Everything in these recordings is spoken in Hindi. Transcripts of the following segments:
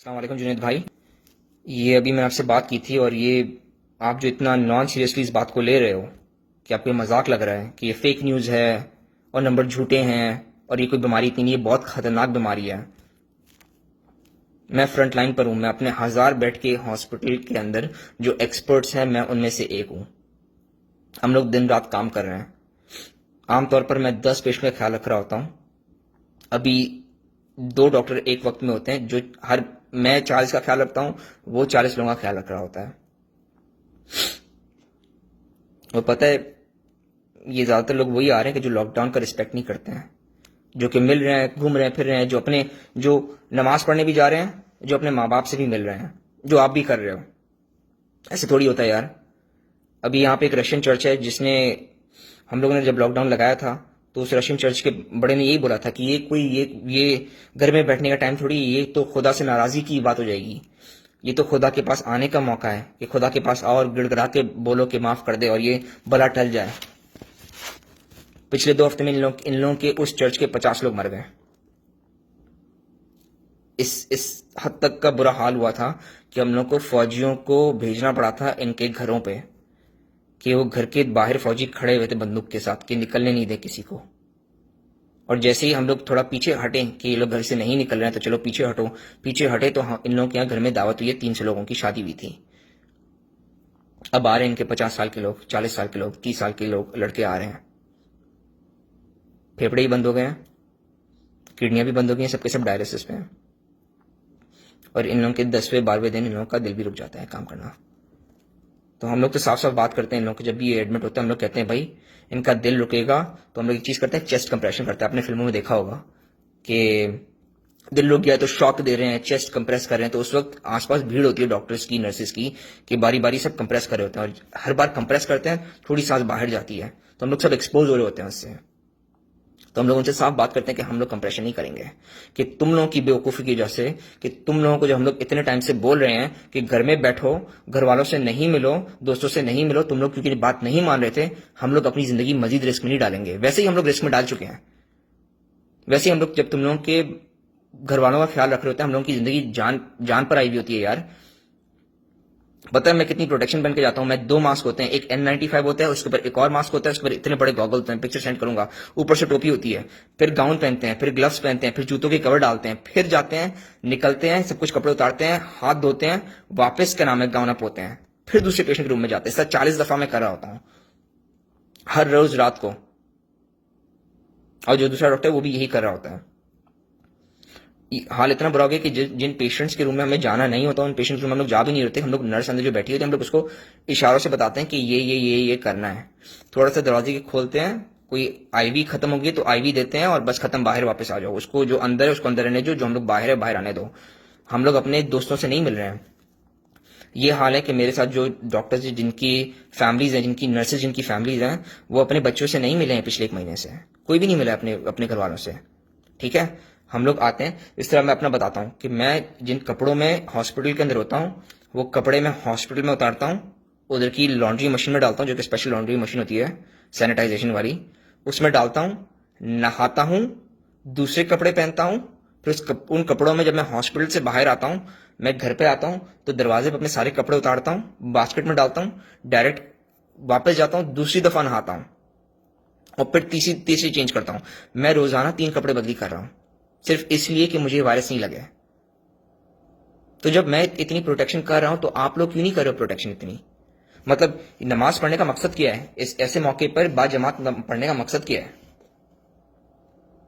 अस्सलाम वालेकुम जुनैद भाई। ये अभी मैंने आपसे बात की थी और ये आप जो इतना नॉन सीरियसली इस बात को ले रहे हो कि आपको ये मजाक लग रहा है कि ये फेक न्यूज़ है और नंबर झूठे हैं और ये कोई बीमारी इतनी नहीं है, बहुत खतरनाक बीमारी है। मैं फ्रंट लाइन पर हूँ, मैं अपने 1000 बेड के हॉस्पिटल के अंदर जो एक्सपर्ट्स हैं मैं उनमें से एक हूँ। हम लोग दिन रात काम कर रहे हैं। आमतौर पर मैं 10 पेशेंट का ख्याल रख रहा होता हूँ। अभी 2 डॉक्टर एक वक्त में होते हैं जो हर मैं 40 का ख्याल रखता हूँ, वो 40 लोगों का ख्याल रख रहा होता है। और पता है, ये ज्यादातर लोग वही आ रहे हैं कि जो लॉकडाउन का रिस्पेक्ट नहीं करते हैं, जो कि मिल रहे हैं, घूम रहे हैं, फिर रहे हैं, जो नमाज पढ़ने भी जा रहे हैं, जो अपने माँ बाप से भी मिल रहे हैं, जो आप भी कर रहे हो। ऐसे थोड़ी होता है यार। अभी यहाँ पे एक रशियन चर्च है जिसने, हम लोगों ने जब लॉकडाउन लगाया था तो उस रशियन चर्च के बड़े ने यही बोला था कि ये घर में बैठने का टाइम थोड़ी, ये तो खुदा से नाराजगी की बात हो जाएगी। ये तो खुदा के पास आने का मौका है कि खुदा के पास आओ और गिड़गिड़ा के बोलो कि माफ कर दे और ये बला टल जाए। पिछले 2 हफ्ते में इन लोगों के उस चर्च के 50 लोग मर गए। इस हद तक का बुरा हाल हुआ था कि हम लोग को फौजियों को भेजना पड़ा था इनके घरों पे, कि वो घर के बाहर फौजी खड़े हुए थे बंदूक के साथ कि निकलने नहीं दे किसी को। और जैसे ही हम लोग थोड़ा पीछे हटे कि ये लोग घर से नहीं निकल रहे हैं तो चलो पीछे हटो, पीछे हटे तो इन लोगों के यहाँ घर में दावत हुई है, 300 लोगों की शादी हुई थी। अब आ रहे हैं इनके 50 साल के लोग, 40 साल के लोग, 30 साल के लोग, लड़के आ रहे हैं। फेफड़े ही बंद हो गए हैं, किडनियां भी बंद हो गई हैं, सबके सब डायलिसिस पे हैं। और इन लोगों के 10वें 12वें दिन इन लोगों का दिल भी रुक जाता है काम करना। तो हम लोग तो साफ साफ बात करते हैं इन लोगों के, जब भी ये एडमिट होता है हम लोग कहते हैं भाई इनका दिल रुकेगा तो हम लोग एक चीज करते हैं, चेस्ट कंप्रेशन करते हैं। आपने फिल्मों में देखा होगा कि दिल रुक गया तो शॉक दे रहे हैं, चेस्ट कंप्रेस कर रहे हैं, तो उस वक्त आसपास भीड़ होती है डॉक्टर्स की, नर्सेज की, कि बारी बारी सब कंप्रेस कर रहे होते हैं। और हर बार कंप्रेस करते हैं थोड़ी सांस बाहर जाती है तो हम लोग सब एक्सपोज हो रहे होते हैं उससे। तो हम लोग उनसे साफ बात करते हैं कि हम लोग कंप्रेशन नहीं करेंगे, कि तुम लोगों की बेवकूफ़ी की वजह से, कि तुम लोगों को जो हम लोग इतने टाइम से बोल रहे हैं कि घर में बैठो, घर वालों से नहीं मिलो, दोस्तों से नहीं मिलो, तुम लोग क्योंकि बात नहीं मान रहे थे, हम लोग अपनी जिंदगी मजीद रिस्क में नहीं डालेंगे। वैसे ही हम लोग रिस्क में डाल चुके हैं। वैसे ही हम लोग, जब तुम लोगों के घर वालों का ख्याल रख रहे होते हैं, हम लोगों की जिंदगी जान जान पर आई हुई होती है यार। पता है मैं कितनी प्रोटेक्शन पहन के जाता हूं? मैं 2 मास्क होते हैं, एक N95 होता है, उसके ऊपर एक और मास्क होता है, उसके ऊपर इतने बड़े गॉगल होते हैं, पिक्चर सेंड करूंगा, ऊपर से टोपी होती है, फिर गाउन पहनते हैं, फिर ग्लव्स पहनते हैं, फिर जूतों के कवर डालते हैं, फिर जाते हैं, निकलते हैं, सब कुछ कपड़े उतारते हैं, हाथ धोते हैं, वापस क्या नाम है गाउन अप होते हैं, फिर दूसरे पेशेंट के रूम में जाते हैं। सर 40 दफा मैं कर रहा होता हूँ हर रोज रात को, और जो दूसरा डॉक्टर है वो भी यही कर रहा होता है। हाल इतना बुरा हो गया कि जिन पेशेंट्स के रूम में हमें जाना नहीं होता, उन पेशेंट्स के रूम में हम लोग जा भी नहीं रहते। हम लोग नर्स अंदर जो बैठी होती है, हम लोग उसको इशारों से बताते हैं कि ये करना है। थोड़ा सा दरवाजे के खोलते हैं, कोई आईवी खत्म होगी तो आईवी देते हैं और बस खत्म, बाहर वापस आ जाओ। उसको जो अंदर है उसको अंदर रहने जो हम लोग बाहर है बाहर आने दो। हम लोग अपने दोस्तों से नहीं मिल रहे हैं। ये हाल है कि मेरे साथ जो डॉक्टर्स जिनकी फैमिलीज हैं, जिनकी नर्सेज जिनकी फैमिलीज हैं, वो अपने बच्चों से नहीं मिले हैं पिछले 1 महीने से। कोई भी नहीं मिला अपने अपने घर वालों से। ठीक है, हम लोग आते हैं। इस तरह मैं अपना बताता हूँ कि मैं जिन कपड़ों में हॉस्पिटल के अंदर होता हूँ, वो कपड़े मैं हॉस्पिटल में उतारता हूँ, उधर की लॉन्ड्री मशीन में डालता हूँ, जो कि स्पेशल लॉन्ड्री मशीन होती है सैनिटाइजेशन वाली, उसमें डालता हूँ, नहाता हूँ, दूसरे कपड़े पहनता हूँ, फिर उन कपड़ों में जब मैं हॉस्पिटल से बाहर आता हूँ, मैं घर पे आता हूँ तो दरवाजे पर अपने सारे कपड़े उतारता हूँ, बास्केट में डालता हूँ, डायरेक्ट वापस जाता हूँ, दूसरी दफा नहाता हूँ और फिर तीसरी तीसरी चेंज करता हूँ। मैं रोजाना 3 कपड़े बदली कर रहा हूँ, सिर्फ इसलिए कि मुझे वायरस नहीं लगे। तो जब मैं इतनी प्रोटेक्शन कर रहा हूं तो आप लोग क्यों नहीं कर रहे हो प्रोटेक्शन इतनी? मतलब नमाज पढ़ने का मकसद क्या है? इस ऐसे मौके पर बाजमात पढ़ने का मकसद क्या है?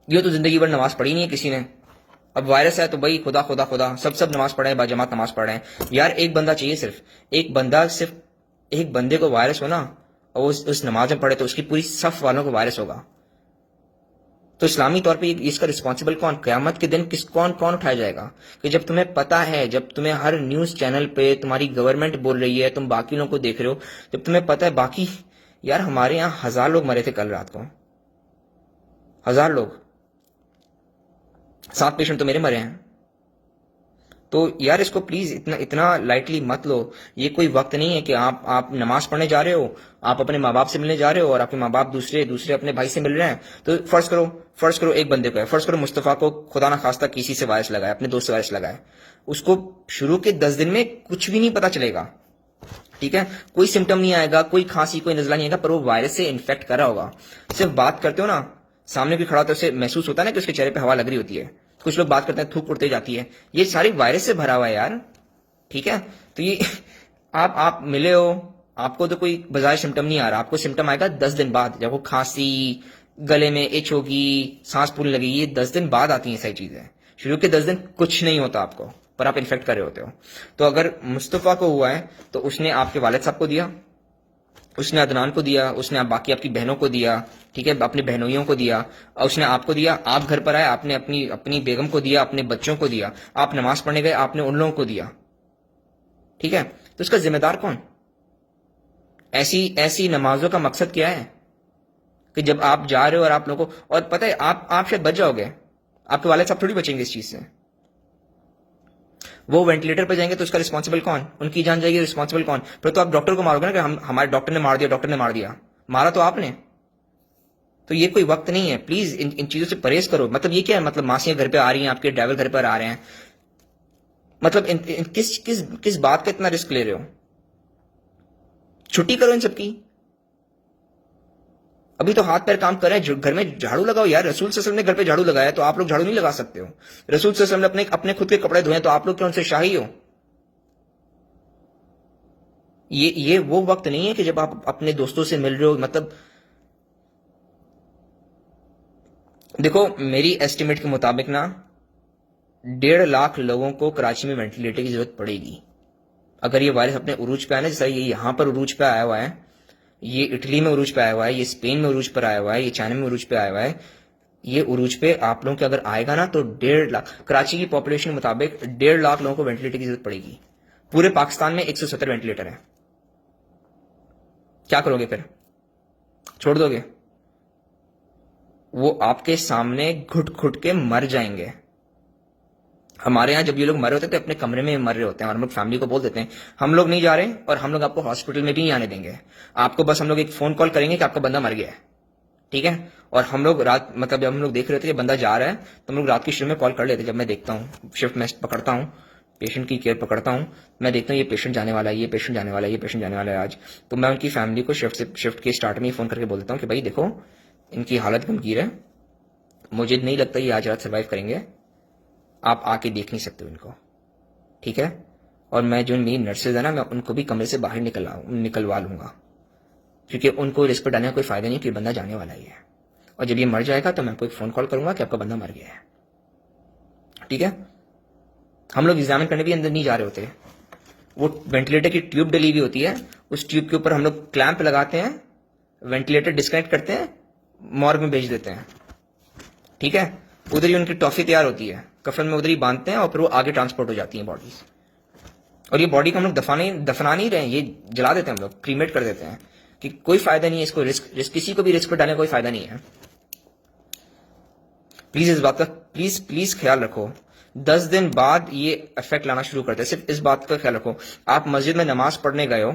ये तो जिंदगी भर नमाज पढ़ी नहीं है किसी ने। अब वायरस है तो भाई खुदा खुदा खुदा सब नमाज पढ़े हैं, बाजमात नमाज पढ़ रहे हैं यार। एक बंदा चाहिए, सिर्फ एक बंदे को वायरस हो ना, और उस नमाज में पढ़े तो उसकी पूरी सफ वालों को वायरस होगा। तो इस्लामी तौर पे इसका रिस्पॉन्सिबल कौन? कयामत के दिन कौन कौन उठाया जाएगा? कि जब तुम्हें पता है, जब तुम्हें हर न्यूज चैनल पे तुम्हारी गवर्नमेंट बोल रही है, तुम बाकी लोगों को देख रहे हो, जब तुम्हें पता है बाकी, यार हमारे यहाँ 1000 लोग मरे थे कल रात को, 1000 लोग, 7 पेशेंट तो मेरे मरे हैं। तो यार इसको प्लीज इतना इतना लाइटली मत लो। ये कोई वक्त नहीं है कि आप नमाज पढ़ने जा रहे हो, आप अपने माँ बाप से मिलने जा रहे हो और आपके माँ बाप दूसरे दूसरे अपने भाई से मिल रहे हैं। तो फर्ज करो एक बंदे को है, फर्ज करो मुस्तफा को खुदा ना खास्ता किसी से वायरस लगाए, अपने दोस्त से वायरस लगाए, उसको शुरू के 10 दिन में कुछ भी नहीं पता चलेगा, ठीक है, कोई सिम्टम नहीं आएगा, कोई खांसी कोई नजला नहीं आएगा, पर वो वायरस से इन्फेक्ट कर रहा होगा। सिर्फ बात करते हो ना, सामने कोई खड़ा होता है उसे महसूस होता है ना कि उसके चेहरे पे हवा लग रही होती है, कुछ लोग बात करते हैं थूक उड़ते जाती है, ये सारी वायरस से भरा हुआ है यार, ठीक है। तो ये आप मिले हो, आपको तो कोई बजाय सिम्टम नहीं आ रहा, आपको सिम्टम आएगा 10 दिन बाद, जब वो खांसी, गले में इच होगी, सांस फूलने लगेगी, ये 10 दिन बाद आती हैं सारी चीजें। शुरू के 10 दिन कुछ नहीं होता आपको, पर आप इन्फेक्ट कर रहे होते हो। तो अगर मुस्तफा को हुआ है तो उसने आपके वालिद साहब को दिया, उसने अदनान को दिया, उसने बाकी आपकी बहनों को दिया, ठीक है, अपनी बहनोइयों को दिया, और उसने आपको दिया, आप घर पर आए, आपने अपनी अपनी बेगम को दिया, अपने बच्चों को दिया, आप नमाज पढ़ने गए, आपने उन लोगों को दिया, ठीक है। तो इसका जिम्मेदार कौन? ऐसी ऐसी नमाजों का मकसद क्या है कि जब आप जा रहे हो और आप लोगों को, और पता है आप शायद बच जाओगे, आपके वालिद साहब थोड़ी बचेंगे इस चीज से। वो वेंटिलेटर पर जाएंगे तो उसका रिस्पॉन्सिबल कौन? उनकी जान जाएगी, रिस्पॉन्सिबल कौन? फिर तो आप डॉक्टर को मारोगे ना कि हम हमारे डॉक्टर ने मार दिया, डॉक्टर ने मार दिया, मारा तो आपने। तो ये कोई वक्त नहीं है, प्लीज इन चीजों से परहेज करो। मतलब ये क्या है, मतलब मासियां घर पे आ रही हैं, आपके ड्राइवर घर पर आ रहे हैं, मतलब किस किस किस बात का इतना रिस्क ले रहे हो? छुट्टी करो इन सबकी। अभी तो हाथ पैर काम कर रहे हैं, घर में झाड़ू लगाओ यार, रसूल सल्लल्लाहु अलैहि वसल्लम ने घर पे झाड़ू लगाया, तो आप लोग झाड़ू नहीं लगा सकते हो? रसूल सल्लल्लाहु अलैहि वसल्लम ने अपने अपने खुद के कपड़े धोए, तो आप लोग क्यों उनसे शाही हो? ये वो वक्त नहीं है कि जब आप अपने दोस्तों से मिल रहे हो। मतलब देखो, मेरी एस्टिमेट के मुताबिक ना 1.5 लाख लोगों को कराची में वेंटिलेटर की जरूरत पड़ेगी अगर ये वायरस अपने उरूज पे आया ना। जैसा ये यहां पर उरूज पे आया हुआ है, ये इटली में उरूज पे आया हुआ है, ये स्पेन में उरूज पर आया हुआ है, ये चाइना में उरूज पे आया हुआ है, ये उरूज पे आप लोगों के अगर आएगा ना तो 1.5 लाख, कराची की पॉपुलेशन के मुताबिक 1.5 लाख लोगों को वेंटिलेटर की जरूरत पड़ेगी। पूरे पाकिस्तान में 170 वेंटिलेटर है। क्या करोगे फिर? छोड़ दोगे? वो आपके सामने घुट घुट के मर जाएंगे। हमारे यहाँ जब ये लोग मरे होते हैं तो अपने कमरे में मर रहे होते हैं, और हम लोग फैमिली को बोल देते हैं हम लोग नहीं जा रहे और हम लोग आपको हॉस्पिटल में भी नहीं आने देंगे, आपको बस हम लोग एक फोन कॉल करेंगे कि आपका बंदा मर गया है, ठीक है। और हम लोग रात, मतलब जब हम लोग देख रहे थे कि बंदा जा रहा है तो हम लोग रात की शिफ्ट में कॉल कर लेते। जब मैं देखता हूँ, शिफ्ट में पकड़ता हूँ, पेशेंट की केयर पकड़ता हूँ, मैं देखता हूँ ये पेशेंट जाने वाला है, ये पेशेंट जाने वाला है, ये पेशेंट जाने वाला है आज, तो मैं उनकी फैमिली को शिफ्ट के स्टार्ट में ही फोन करके बोल देता हूँ कि भाई देखो इनकी हालत गंभीर है, मुझे नहीं लगता ये आज रात सर्वाइव करेंगे, आप आके देख नहीं सकते हो इनको, ठीक है। और मैं जो मेरी नर्सेज है ना, मैं उनको भी कमरे से बाहर निकलवा लूंगा, क्योंकि उनको रिस्क पर डालने का कोई फायदा नहीं कि बंदा जाने वाला ही है। और जब ये मर जाएगा तो मैं आपको एक फोन कॉल करूंगा कि आपका बंदा मर गया है, ठीक है। हम लोग एग्जामिन करने भी अंदर नहीं जा रहे होते, वो वेंटिलेटर की ट्यूब डली हुई होती है, उस ट्यूब के ऊपर हम लोग क्लैंप लगाते हैं, वेंटिलेटर डिस्कनेक्ट करते हैं, मॉर्ग में भेज देते हैं, ठीक है। उधर ही उनकी टॉफी तैयार होती है, कफन में उधर ही बांधते हैं और फिर वो आगे ट्रांसपोर्ट हो जाती है बॉडीज। और ये बॉडी को हम लोग दफना नहीं रहे हैं, ये जला देते हैं हम लोग, क्रीमेट कर देते हैं, कि कोई फायदा नहीं है इसको, रिस्क किसी को भी रिस्क पर डालने का कोई फायदा नहीं है। प्लीज इस बात का प्लीज प्लीज ख्याल रखो। 10 दिन बाद ये इफेक्ट लाना शुरू करते हैं, सिर्फ इस बात का ख्याल रखो। आप मस्जिद में नमाज पढ़ने गए हो,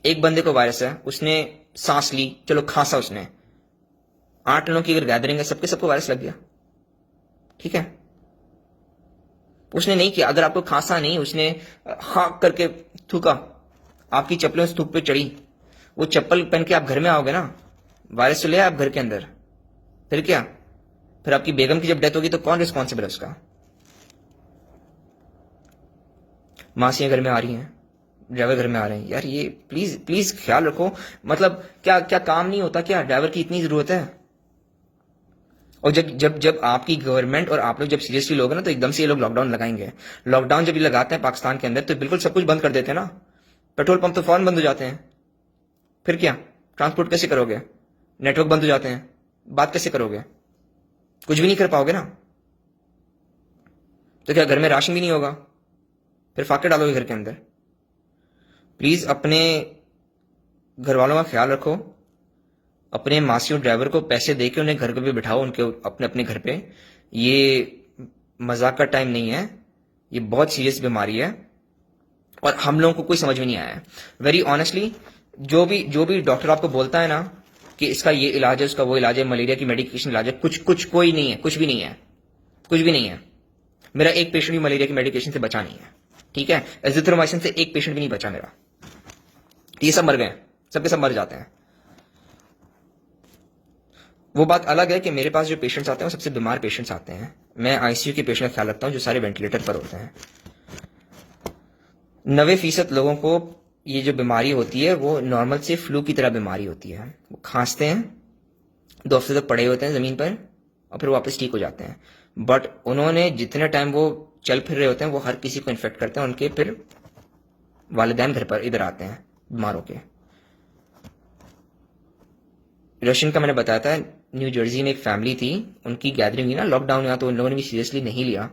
एक बंदे को वायरस है, उसने सांस ली, चलो खांसा उसने, 8 लोगों की अगर गैदरिंग है, सबके सबको वायरस लग गया, ठीक है। उसने नहीं किया, अगर आपको खांसा नहीं, उसने हाँ करके थूका, आपकी चप्पलें उस थूक पे चढ़ी, वो चप्पल पहन के आप घर में आओगे ना, वायरस तो ले आप घर के अंदर, फिर क्या? फिर आपकी बेगम की जब डेथ होगी तो कौन रिस्पॉन्सिबल है उसका? मासियां घर में आ रही हैं, ड्राइवर घर में आ रहे हैं, यार ये प्लीज प्लीज ख्याल रखो। मतलब क्या क्या काम नहीं होता क्या? ड्राइवर की इतनी जरूरत है? और जब जब जब आपकी गवर्नमेंट और आप लोग जब सीरियसली लोगे ना तो एकदम से ये लोग लॉकडाउन लगाएंगे। लॉकडाउन जब ये लगाते हैं पाकिस्तान के अंदर तो बिल्कुल सब कुछ बंद कर देते हैं ना, पेट्रोल पंप तो फौरन बंद हो जाते हैं, फिर क्या? ट्रांसपोर्ट कैसे करोगे? नेटवर्क बंद हो जाते हैं, बात कैसे करोगे? कुछ भी नहीं कर पाओगे ना। तो क्या घर में राशन भी नहीं होगा? फिर फाके डालोगे घर के अंदर। प्लीज अपने घर वालों का ख्याल रखो, अपने मासियों ड्राइवर को पैसे देके उन्हें घर पे बिठाओ, उनके अपने अपने घर पे। ये मजाक का टाइम नहीं है, ये बहुत सीरियस बीमारी है और हम लोगों को कोई समझ में नहीं आया है। वेरी ऑनेस्टली, जो भी डॉक्टर आपको बोलता है ना कि इसका ये इलाज है, उसका वो इलाज है, मलेरिया की मेडिकेशन इलाज है, कुछ कोई नहीं है, कुछ भी नहीं है, कुछ भी नहीं है। मेरा एक पेशेंट भी मलेरिया की मेडिकेशन से बचा नहीं है, ठीक है। एजिथ्रोमाइसिन से एक पेशेंट भी नहीं बचा मेरा। ये सब मर गए, सबके सब मर जाते हैं। वो बात अलग है कि मेरे पास जो पेशेंट्स आते हैं वो सबसे बीमार पेशेंट्स आते हैं। मैं आईसीयू के पेशेंट का ख्याल रखता हूं जो सारे वेंटिलेटर पर होते हैं। 90% लोगों को ये जो बीमारी होती है वो नॉर्मल से फ्लू की तरह बीमारी होती है। वो खांसते हैं, 2 हफ्ते तक पड़े होते हैं जमीन पर और फिर वापस ठीक हो जाते हैं। बट उन्होंने जितने टाइम वो चल फिर रहे होते हैं वो हर किसी को इन्फेक्ट करते हैं। उनके फिर वालिदैन घर पर इधर आते हैं बीमारों के। रशियन का मैंने बताया था, न्यू जर्सी में एक फैमिली थी, उनकी गैदरिंग हुई ना लॉकडाउन में, तो उन लोगों ने भी सीरियसली नहीं लिया।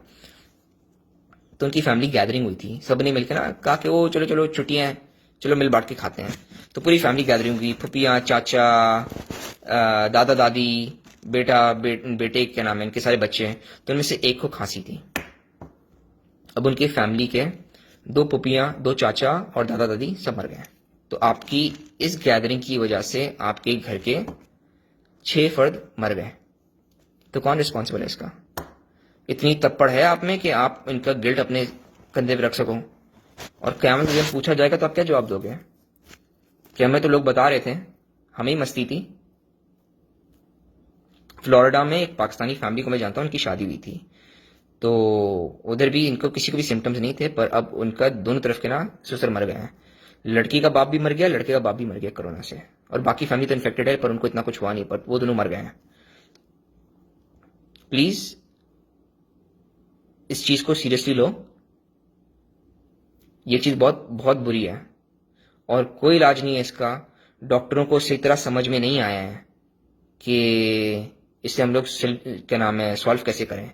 तो उनकी फैमिली गैदरिंग हुई थी, सबने मिलकर ना कहा कि वो चलो चलो छुट्टियां हैं, चलो मिल बांट के खाते हैं। तो पूरी फैमिली गैदरिंग हुई, फुपियाँ, चाचा, दादा दादी, बेटे क्या नाम है, इनके सारे बच्चे हैं। तो उनमें से एक को खांसी थी। अब उनके फैमिली के 2 पुपियाँ, 2 चाचा और दादा दादी सब मर गए। तो आपकी इस गैदरिंग की वजह से आपके घर के 6 फर्द मर गए। तो कौन रिस्पॉन्सिबल है इसका? इतनी तप्पड़ है आप में कि आप इनका गिल्ट अपने कंधे पे रख सको। और क़यामत के दिन पूछा जाएगा तो आप क्या जवाब दोगे? कि हमें तो लोग बता रहे थे, हमें ही मस्ती थी। फ्लोरिडा में एक पाकिस्तानी फैमिली को मैं जानता हूं, उनकी शादी हुई थी, तो उधर भी इनको किसी को भी सिम्टम्स नहीं थे, पर अब उनका दोनों तरफ के ना ससुर मर गए हैं। लड़की का बाप भी मर गया, लड़के का बाप भी मर गया कोरोना से, और बाकी फैमिली तो इन्फेक्टेड है पर उनको इतना कुछ हुआ नहीं, पर वो दोनों मर गए हैं। प्लीज इस चीज को सीरियसली लो। ये चीज बहुत बहुत बुरी है और कोई इलाज नहीं है इसका। डॉक्टरों को सही तरह समझ में नहीं आया है कि इससे हम लोग क्या नाम है सॉल्व कैसे करें,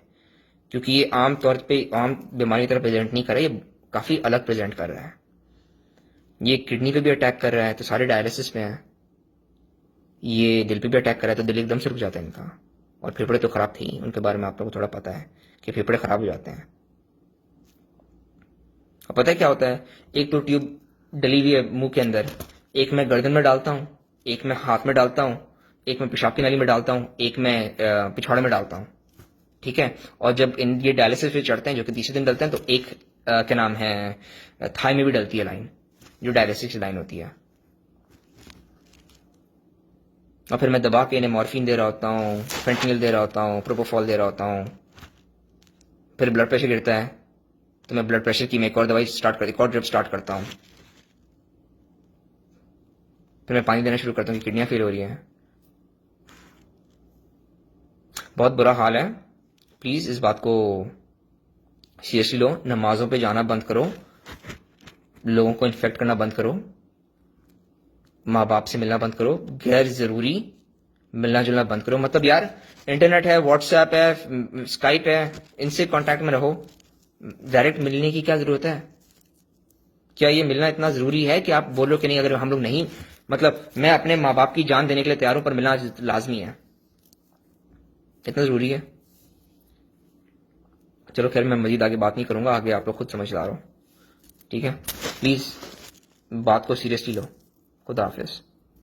क्योंकि ये आम तौर पे आम बीमारी की तरह प्रेजेंट नहीं कर रहा है, ये काफी अलग प्रेजेंट कर रहा है। ये किडनी पे भी अटैक कर रहा है तो सारे डायलिसिस पे हैं, ये दिल पे भी अटैक कर रहा है तो दिल एकदम से रुक जाता है इनका। और फेफड़े तो खराब थे ही, उनके बारे में आप लोगों को थोड़ा पता है कि फेफड़े खराब हो जाते हैं। और पता है क्या होता है, एक तो ट्यूब डली हुई है मुंह के अंदर, एक मैं गर्दन में डालता हूँ, एक मैं हाथ में डालता हूँ, एक मैं पेशाब की नाली में डालता हूँ, एक मैं पिछवाड़े में डालता हूँ, ठीक है। और जब इन ये डायलिसिस पे चढ़ते हैं जो कि तीसरे दिन डलते हैं, तो एक क्या नाम है थाई में भी डलती है लाइन, जो डायलिसिस की लाइन होती है। और फिर मैं दबा के इन्हें मॉर्फिन दे रहा होता हूँ, फेंटनिल दे रहा होता हूँ, प्रोपोफॉल दे रहा होता हूँ। फिर ब्लड प्रेशर गिरता है तो मैं ब्लड प्रेशर की एक और दवाई एक और ड्रिप स्टार्ट करता हूँ। फिर मैं पानी देना शुरू करता हूँ कि किडनियां फेल हो रही हैं। बहुत बुरा हाल है। प्लीज इस बात को सीरियसली लो। नमाजों पे जाना बंद करो, लोगों को इन्फेक्ट करना बंद करो, माँ बाप से मिलना बंद करो, गैर जरूरी मिलना जुलना बंद करो। मतलब यार इंटरनेट है, व्हाट्सएप है, स्काइप है, इनसे कांटेक्ट में रहो। डायरेक्ट मिलने की क्या जरूरत है? क्या ये मिलना इतना जरूरी है कि आप बोलो कि नहीं, अगर हम लोग नहीं, मतलब मैं अपने माँ बाप की जान देने के लिए तैयार हूं पर मिलना लाजमी है, इतना जरूरी है? चलो खैर, मैं मजीद आगे बात नहीं करूंगा, आगे आप लोग खुद समझदार हो, ठीक है। प्लीज बात को सीरियसली लो। खुदा हाफिज।